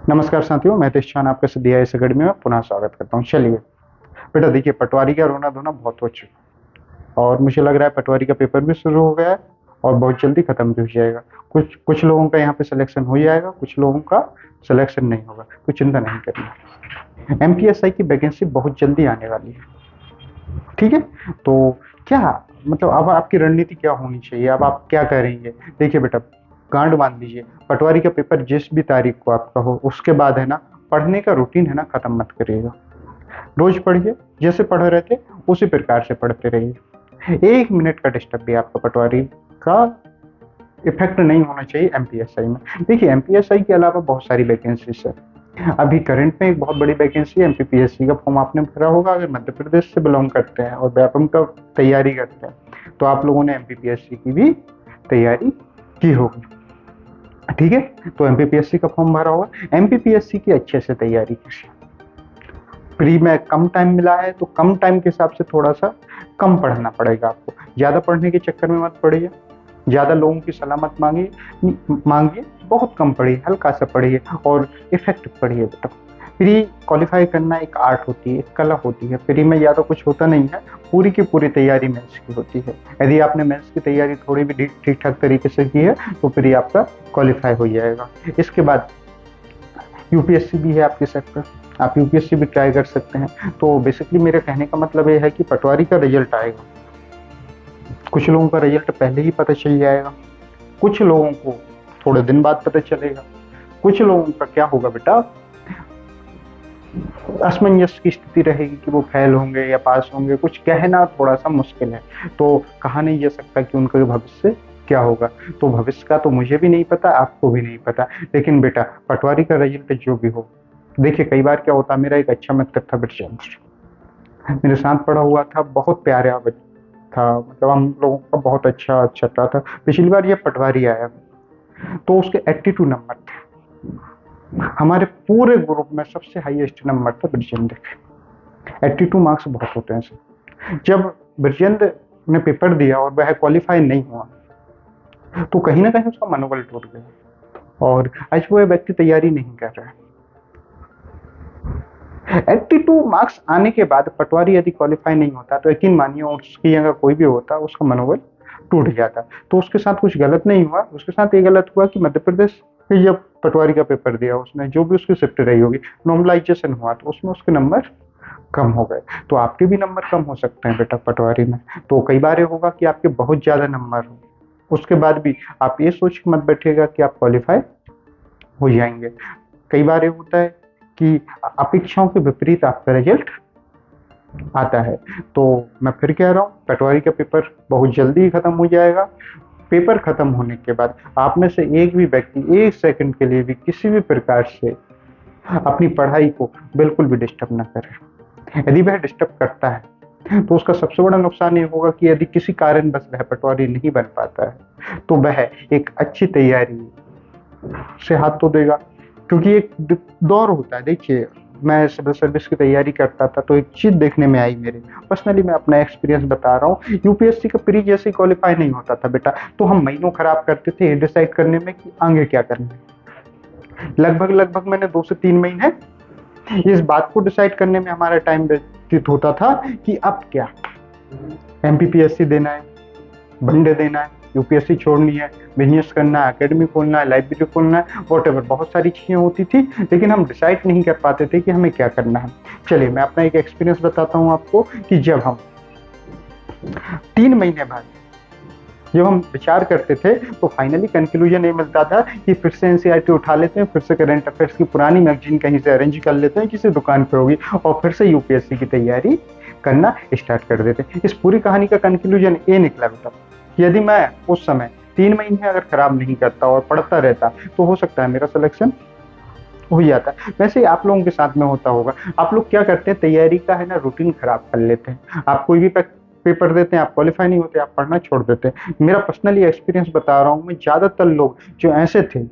नमस्कार साथियों, मैं तेजस्वी आपका सिद्धि आईएएस अकेडमी में पुनः स्वागत करता हूँ। चलिए बेटा, देखिए पटवारी का रोना धोना बहुत हो चुका और मुझे लग रहा है पटवारी का पेपर भी शुरू हो गया है और बहुत जल्दी खत्म भी हो जाएगा। कुछ कुछ लोगों का यहाँ पे सिलेक्शन हो जाएगा, कुछ लोगों का सिलेक्शन नहीं होगा। कोई चिंता नहीं करनी। एमपीएसआई की वैकेंसी बहुत जल्दी आने वाली है, ठीक है। तो क्या मतलब अब आपकी रणनीति क्या होनी चाहिए, अब आप क्या करेंगे? देखिए बेटा, गांड बांध लीजिए। पटवारी का पेपर जिस भी तारीख को आपका हो, उसके बाद है ना, पढ़ने का रूटीन है ना खत्म मत करिएगा। रोज पढ़िए, जैसे पढ़ रहे थे उसी प्रकार से पढ़ते रहिए। 1 मिनट का डिस्टर्ब भी आपका पटवारी का इफेक्ट नहीं होना चाहिए एमपीएसआई में। देखिए एमपीएसआई के अलावा बहुत सारी वैकेंसीज है। अभी करंट में एक बहुत बड़ी वैकेंसी है, एमपीपीएससी का फॉर्म आपने भरा होगा। अगर मध्य प्रदेश से बिलोंग करते हैं और व्यापम का तैयारी करते हैं तो आप लोगों ने एमपीपीएससी की भी तैयारी की होगी, ठीक है। तो एमपीपीएससी का फॉर्म भरा होगा, एमपीपीएससी की अच्छे से तैयारी कीजिए। प्री में कम टाइम मिला है तो कम टाइम के हिसाब से थोड़ा सा कम पढ़ना पड़ेगा आपको। ज़्यादा पढ़ने के चक्कर में मत पड़िए, ज़्यादा लोगों की सलाह मत मांगिए, बहुत कम पढ़िए, हल्का सा पढ़िए और इफेक्टिव पढ़िए बेटा। प्री क्वालिफाई करना एक आर्ट होती है, एक कला होती है। प्री में ज़्यादा कुछ होता नहीं है, पूरी की पूरी तैयारी मेंस की होती है। यदि आपने मेंस की तैयारी थोड़ी भी ठीक ठाक तरीके से की है तो प्री आपका क्वालिफाई हो जाएगा। इसके बाद यूपीएससी भी है आपके सेक्टर, आप यूपीएससी भी ट्राई कर सकते हैं। तो बेसिकली मेरे कहने का मतलब ये है कि पटवारी का रिजल्ट आएगा, कुछ लोगों का रिजल्ट पहले ही पता चल जाएगा, कुछ लोगों को थोड़े दिन बाद पता चलेगा, कुछ लोगों का क्या होगा बेटा, असमंजस की स्थिति रहेगी कि वो फेल होंगे या पास होंगे। कुछ कहना थोड़ा सा मुश्किल है, तो कहा नहीं जा सकता कि उनका भविष्य क्या होगा। तो भविष्य का तो मुझे भी नहीं पता, आपको भी नहीं पता, लेकिन बेटा पटवारी का रिजल्ट जो भी हो। देखिए कई बार क्या होता, मेरा एक अच्छा मित्र था ब्रजेंद्र, मेरे साथ पढ़ा हुआ था, बहुत प्यारा था, मतलब हम लोगों का बहुत अच्छा चल रहा था। पिछली बार ये पटवारी आया तो उसके 82 नंबर थे। हमारे पूरे ग्रुप में सबसे हाईएस्ट नंबर था ब्रजेंद्र के। 82 मार्क्स बहुत होते हैं सर। जब ब्रजेंद्र ने पेपर दिया और वह क्वालिफाई नहीं हुआ तो कहीं ना कहीं उसका मनोबल टूट गया और आज वो व्यक्ति तैयारी नहीं कर रहा है। 82 मार्क्स आने के बाद पटवारी यदि क्वालिफाई नहीं होता तो यकीन मानिए उसकी जगह कोई भी होता, उसका मनोबल टूट जाता। तो उसके साथ कुछ गलत नहीं हुआ, उसके साथ ये गलत हुआ कि मध्य प्रदेश में जब पटवारी का पेपर दिया उसने, जो भी उसकी शिफ्ट रही होगी, नॉर्मलाइजेशन हुआ तो उसमें उसके नंबर कम हो गए। तो आपके भी नंबर कम हो सकते हैं बेटा पटवारी में। तो कई बार ये होगा कि आपके बहुत ज्यादा नंबर हो, उसके बाद भी आप ये सोच के मत बैठिएगा कि आप क्वालिफाई हो जाएंगे। कई बार ये होता है कि अपेक्षाओं के विपरीत आपका रिजल्ट आता है। तो मैं फिर कह रहा हूँ, पटवारी का पेपर बहुत जल्दी ही खत्म हो जाएगा। पेपर खत्म होने के बाद आप में से एक भी व्यक्ति 1 सेकंड के लिए भी किसी भी प्रकार से अपनी पढ़ाई को बिल्कुल भी डिस्टर्ब ना करे। यदि वह डिस्टर्ब करता है तो उसका सबसे बड़ा नुकसान ये होगा कि यदि किसी कारणवश वह पटवारी नहीं बन पाता है तो वह एक अच्छी तैयारी से हाथ तो देगा, क्योंकि एक दौर होता है। देखिए मैं सिविल सर्विस की तैयारी करता था तो एक चीज देखने में आई मेरे पर्सनली, मैं अपना एक्सपीरियंस बता रहा हूँ। यूपीएससी का प्री जैसे क्वालिफाई नहीं होता था बेटा तो हम महीनों खराब करते थे डिसाइड करने में कि आगे क्या करना है। लगभग मैंने 2 से 3 महीने इस बात को डिसाइड करने में हमारा टाइम व्यतीत होता था कि अब क्या, एमपीपीएससी देना है, वनडे देना है, यूपीएससी छोड़नी है, बिजनेस करना है, एकेडमी खोलना है, लाइब्रेरी खोलना है, वॉटेवर बहुत सारी चीजें होती थी, लेकिन हम डिसाइड नहीं कर पाते थे कि हमें क्या करना है। चलिए मैं अपना एक एक्सपीरियंस बताता हूँ आपको कि जब हम 3 महीने बाद जब हम विचार करते थे तो फाइनली कंक्लूजन ये मिलता था कि फिर से एनसीईआरटी उठा लेते हैं, फिर से करंट अफेयर्स की पुरानी मैगजीन कहीं से अरेंज कर लेते हैं, किसी दुकान पे होगी, और फिर से यूपीएससी की तैयारी करना स्टार्ट कर देते हैं। इस पूरी कहानी का कंक्लूजन ये निकला बेटा, यदि मैं उस समय 3 महीने अगर खराब नहीं करता और पढ़ता रहता तो हो सकता है मेरा सिलेक्शन हो जाता है। वैसे ही आप लोगों के साथ में होता होगा। आप लोग क्या करते हैं, तैयारी का है ना रूटीन खराब कर लेते हैं। आप कोई भी पेपर देते हैं, आप क्वालिफाई नहीं होते, आप पढ़ना छोड़ देते हैं। मेरा पर्सनली एक्सपीरियंस बता रहा हूँ मैं, ज्यादातर लोग जो ऐसे थे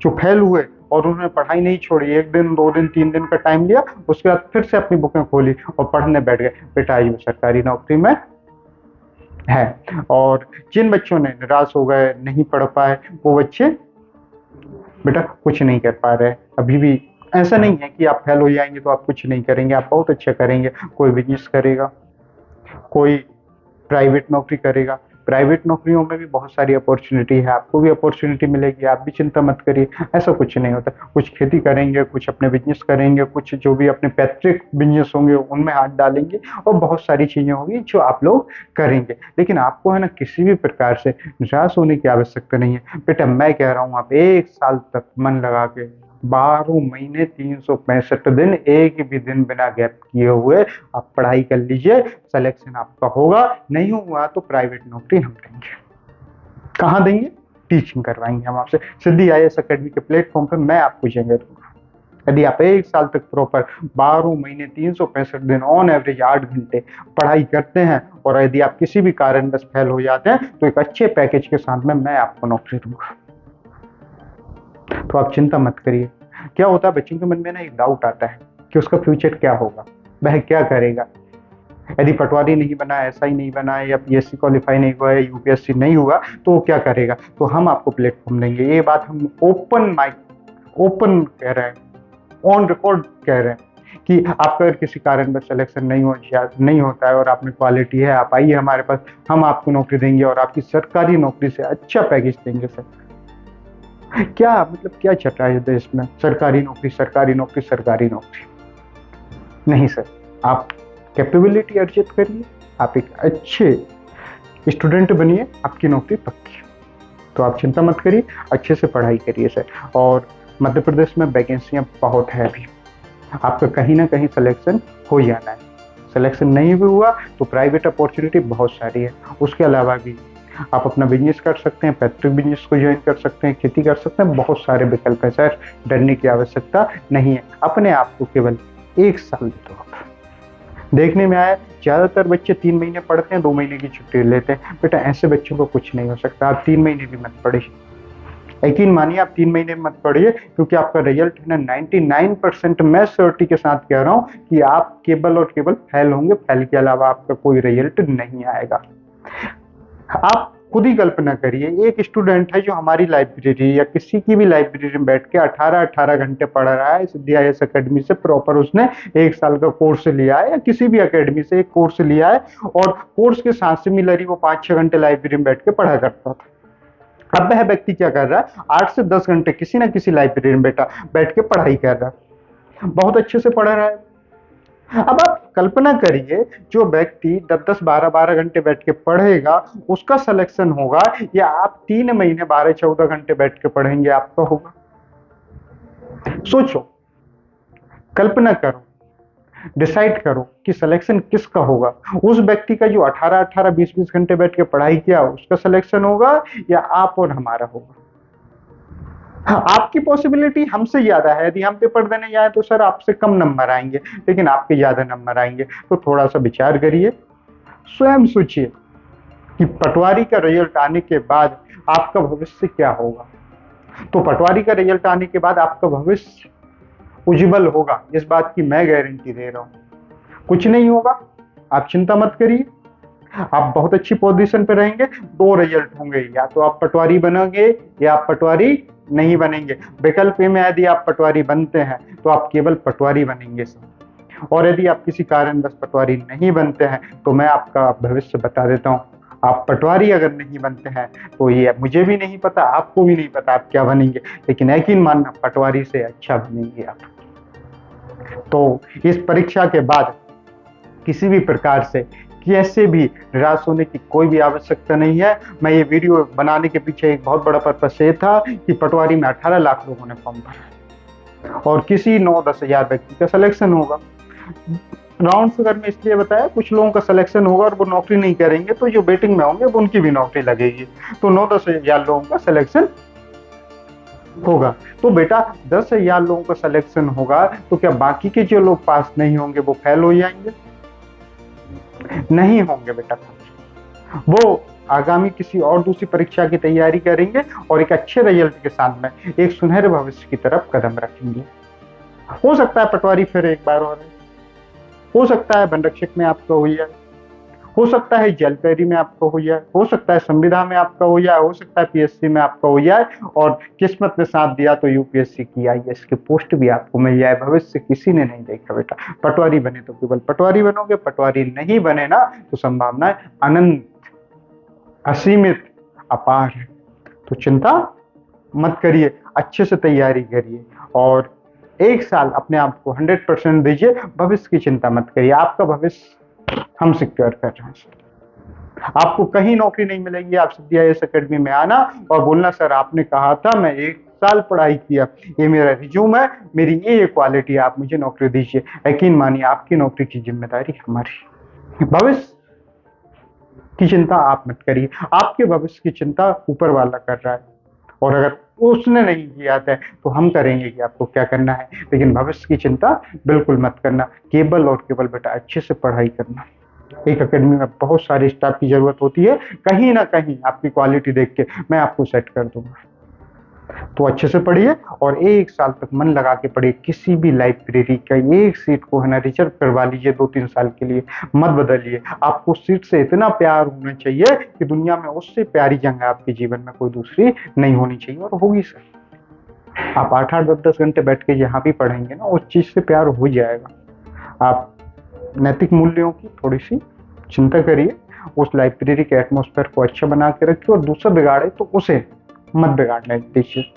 जो फेल हुए और उन्होंने पढ़ाई नहीं छोड़ी, 1 दिन 2 दिन 3 दिन का टाइम लिया, उसके बाद फिर से अपनी बुकें खोली और पढ़ने बैठ गए। बेटा आज वो सरकारी नौकरी में है। और जिन बच्चों ने निराश हो गए, नहीं पढ़ पाए, वो बच्चे बेटा कुछ नहीं कर पा रहे अभी भी। ऐसा नहीं है कि आप फेल हो जाएंगे तो आप कुछ नहीं करेंगे, आप बहुत अच्छा करेंगे। कोई बिजनेस करेगा, कोई प्राइवेट नौकरी करेगा। प्राइवेट नौकरियों में भी बहुत सारी अपॉर्चुनिटी है, आपको भी अपॉर्चुनिटी मिलेगी, आप भी चिंता मत करिए। ऐसा कुछ नहीं होता। कुछ खेती करेंगे, कुछ अपने बिजनेस करेंगे, कुछ जो भी अपने पैतृक बिजनेस होंगे उनमें हाथ डालेंगे, और बहुत सारी चीजें होंगी जो आप लोग करेंगे। लेकिन आपको है ना किसी भी प्रकार से निराश होने की आवश्यकता नहीं है बेटा। मैं कह रहा हूँ आप 1 साल तक मन लगा के 12 महीने 365 दिन एक भी दिन बिना गैप किए हुए आप पढ़ाई कर लीजिए। सिलेक्शन आपका होगा, नहीं हुआ तो प्राइवेट नौकरी हम देंगे। कहाँ देंगे? टीचिंग करवाएंगे हम आपसे। सिद्धि आईएएस अकेडमी के प्लेटफॉर्म पे मैं आपको जगह दूंगा। यदि आप 1 साल तक प्रॉपर 12 महीने 365 दिन ऑन एवरेज 8 घंटे पढ़ाई करते हैं, और यदि आप किसी भी कारणवश फेल हो जाते हैं, तो एक अच्छे पैकेज के साथ में मैं आपको नौकरी दूंगा। तो आप चिंता मत करिए। क्या होता है, बच्चों के मन में ना एक डाउट आता है कि उसका फ्यूचर क्या होगा, वह क्या करेगा। यदि पटवारी नहीं बना, एसआई नहीं बना, या पीएससी क्वालिफाई नहीं हुआ, या यूपीएससी नहीं हुआ, तो वो क्या करेगा। तो हम आपको प्लेटफॉर्म देंगे। ये बात हम ओपन कह रहे हैं, ऑन रिकॉर्ड कह रहे हैं कि आपका अगर किसी कारण में सिलेक्शन नहीं होता है और आप में क्वालिटी है, आप आइए हमारे पास, हम आपको नौकरी देंगे और आपकी सरकारी नौकरी से अच्छा पैकेज देंगे। सर क्या मतलब क्या चल रहा है देश में, सरकारी नौकरी सरकारी नौकरी सरकारी नौकरी। नहीं सर, आप कैपेबिलिटी अर्जित करिए, आप एक अच्छे स्टूडेंट बनिए, आपकी नौकरी पक्की। तो आप चिंता मत करिए, अच्छे से पढ़ाई करिए सर। और मध्य प्रदेश में वैकेंसियां बहुत है अभी, आपका कहीं ना कहीं सिलेक्शन हो जाना है। सिलेक्शन नहीं भी हुआ तो प्राइवेट अपॉर्चुनिटी बहुत सारी है। उसके अलावा भी आप अपना बिजनेस कर सकते हैं, पैतृक बिजनेस को ज्वाइन कर सकते हैं, खेती कर सकते हैं, बहुत सारे विकल्प है सर। डरने की आवश्यकता नहीं है। अपने आप को केवल 1 साल दे दो। आप देखने में आया ज्यादातर बच्चे 3 महीने पढ़ते हैं, 2 महीने की छुट्टी लेते हैं। बेटा ऐसे बच्चों को कुछ नहीं हो सकता। आप 3 महीने भी मत पढ़िए, यकीन मानिए आप 3 महीने मत पढ़िए, क्योंकि आपका रिजल्ट है ना 99% मैं श्योरिटी के साथ कह रहा हूँ कि आप केवल और केवल फेल होंगे। फेल के अलावा आपका कोई रिजल्ट नहीं आएगा। आप खुद ही कल्पना करिए, एक स्टूडेंट है जो हमारी लाइब्रेरी या किसी की भी लाइब्रेरी में बैठ के 18 घंटे पढ़ रहा है, सिद्धि आईएएस अकेडमी से प्रॉपर उसने 1 साल का कोर्स लिया है, या किसी भी अकेडमी से एक कोर्स लिया है, और कोर्स के साथ सिमिलरली वो 5-6 घंटे लाइब्रेरी में बैठ के पढ़ा करता था। अब वह व्यक्ति क्या कर रहा है, 8 से 10 घंटे किसी ना किसी लाइब्रेरी में बैठ के पढ़ाई कर रहा है, बहुत अच्छे से पढ़ रहा है। अब आप कल्पना करिए, जो व्यक्ति 10-10 12-12 घंटे बैठ के पढ़ेगा उसका सिलेक्शन होगा, या आप 3 महीने 12-14 घंटे बैठ के पढ़ेंगे आपका होगा। सोचो, कल्पना करो, डिसाइड करो कि सिलेक्शन किसका होगा। उस व्यक्ति का जो 18-18 20-20 घंटे बैठ के पढ़ाई किया उसका सिलेक्शन होगा, या आप और हमारा होगा। आपकी पॉसिबिलिटी हमसे ज्यादा है। यदि हम पेपर देने जाए तो सर आपसे कम नंबर आएंगे, लेकिन आपके ज्यादा नंबर आएंगे। तो थोड़ा सा विचार करिए, स्वयं सोचिए कि पटवारी का रिजल्ट आने के बाद आपका भविष्य क्या होगा। तो पटवारी का रिजल्ट आने के बाद आपका भविष्य उज्जवल होगा, इस बात की मैं गारंटी दे रहा हूं। कुछ नहीं होगा, आप चिंता मत करिए, आप बहुत अच्छी पोजीशन पे रहेंगे। 2 रिजल्ट होंगे, या तो आप पटवारी बनोगे या आप पटवारी नहीं बनेंगे। विकल्प में यदि आप पटवारी बनते हैं तो आप केवल पटवारी बनेंगे, और यदि आप किसी कारणवश पटवारी नहीं बनते हैं तो मैं आपका भविष्य बता देता हूं। आप पटवारी अगर नहीं बनते हैं तो ये मुझे भी नहीं पता, आपको भी नहीं पता आप क्या बनेंगे, लेकिन यकीन मानना पटवारी से अच्छा बनेंगे आप। तो इस परीक्षा के बाद किसी भी प्रकार से कैसे भी निराश होने की कोई भी आवश्यकता नहीं है। मैं ये वीडियो बनाने के पीछे एक बहुत बड़ा पर्पस ये था कि पटवारी में 18 लाख लोगों ने फॉर्म भरा और किसी 9-10 हजार व्यक्ति का सिलेक्शन होगा। राउंड फिगर में इसलिए बताया, कुछ लोगों का सिलेक्शन होगा और वो नौकरी नहीं करेंगे, तो जो वेटिंग में होंगे उनकी भी नौकरी लगेगी। तो 9-10 हजार लोगों का सिलेक्शन होगा। तो बेटा 10,000 लोगों का सिलेक्शन होगा, तो क्या बाकी के जो लोग पास नहीं होंगे वो फेल हो जाएंगे? नहीं होंगे बेटा, वो आगामी किसी और दूसरी परीक्षा की तैयारी करेंगे और एक अच्छे रिजल्ट के साथ में एक सुनहरे भविष्य की तरफ कदम रखेंगे। हो सकता है पटवारी फिर एक बार और, हो सकता है वन रक्षक में आपका हो जाए, हो सकता है जलपरी में आपका हो जाए, हो सकता है संविदा में आपका हो जाए, हो सकता है पीएससी में आपका हो जाए, और किस्मत ने साथ दिया तो यूपीएससी की आईएएस की पोस्ट भी आपको मिल जाए। भविष्य किसी ने नहीं देखा बेटा। पटवारी बने तो केवल पटवारी बनोगे, पटवारी नहीं बने ना तो संभावनाएं अनंत, असीमित, अपार है। तो चिंता मत करिए, अच्छे से तैयारी करिए और 1 साल अपने आप को 100% दीजिए। भविष्य की चिंता मत करिए, आपका भविष्य हम सिक्योर कर रहे हैं। आपको कहीं नौकरी नहीं मिलेगी। आप सीधे आईएएस अकेडमी में आना और बोलना सर आपने कहा था, मैं 1 साल पढ़ाई किया, ये मेरा रिज्यूम है, मेरी ये क्वालिटी है, आप मुझे नौकरी दीजिए। यकीन मानिए आपकी नौकरी की जिम्मेदारी हमारी। भविष्य की चिंता आप मत करिए, आपके भविष्य की चिंता ऊपर वाला कर रहा है, और अगर उसने नहीं किया है तो हम करेंगे कि आपको क्या करना है। लेकिन भविष्य की चिंता बिल्कुल मत करना, केवल और केवल बेटा अच्छे से पढ़ाई करना। एक एकेडमी में बहुत सारे स्टाफ की जरूरत होती है, कहीं ना कहीं आपकी क्वालिटी देख के मैं आपको सेट कर दूंगा। तो अच्छे से पढ़िए और 1 साल तक मन लगा के पढ़िए। किसी भी लाइब्रेरी का एक सीट को है ना रिजर्व करवा लीजिए 2-3 साल के लिए, मत बदलिए। आपको सीट से इतना प्यार होना चाहिए कि दुनिया में उससे प्यारी जगह आपके जीवन में कोई दूसरी नहीं होनी चाहिए, और होगी सर। आप 8-8, 10-10 घंटे बैठ के जहाँ भी पढ़ेंगे ना, उस चीज से प्यार हो जाएगा। आप नैतिक मूल्यों की थोड़ी सी चिंता करिए, उस लाइब्रेरी के एटमॉस्फेयर को अच्छा बना के रखिए, और दूसरा बिगाड़े तो उसे मत बिगाड़ने दीजिए।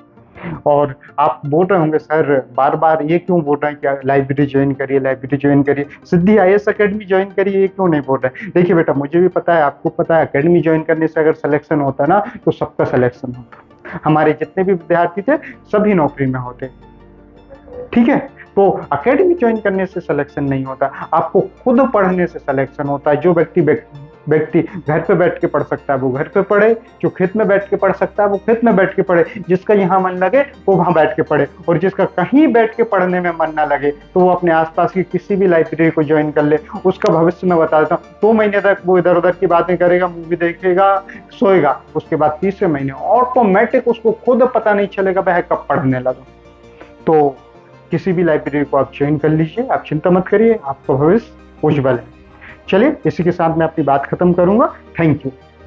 और आप बोल रहे होंगे सर बार बार ये क्यों बोल रहे हैं कि लाइब्रेरी ज्वाइन करिए, लाइब्रेरी ज्वाइन करिए, सिद्धि आईएएस अकेडमी ज्वाइन करिए, ये क्यों नहीं बोल रहे? देखिए बेटा, मुझे भी पता है, आपको पता है, अकेडमी ज्वाइन करने से अगर सिलेक्शन होता ना तो सबका सिलेक्शन होता। हमारे जितने भी विद्यार्थी थे सभी नौकरी में होते, ठीक है। तो अकेडमी ज्वाइन करने से सिलेक्शन नहीं होता, आपको खुद पढ़ने से सिलेक्शन होता है। जो व्यक्ति घर पे बैठ के पढ़ सकता है वो घर पे पढ़े, जो खेत में बैठ के पढ़ सकता है वो खेत में बैठ के पढ़े, जिसका यहाँ मन लगे वो वहां बैठ के पढ़े, और जिसका कहीं बैठ के पढ़ने में मन ना लगे तो वो अपने आसपास की किसी भी लाइब्रेरी को ज्वाइन कर ले। उसका भविष्य मैं बता देता हूँ, 2 महीने तक वो इधर उधर की बातें करेगा, मूवी देखेगा, सोएगा, उसके बाद तीसरे महीने ऑटोमेटिक उसको खुद पता नहीं चलेगा वह कब पढ़ने लगा। तो किसी भी लाइब्रेरी को आप ज्वाइन कर लीजिए, आप चिंता मत करिए, आपका भविष्य उज्जवल है। चलिए इसी के साथ मैं अपनी बात खत्म करूंगा। Thank you.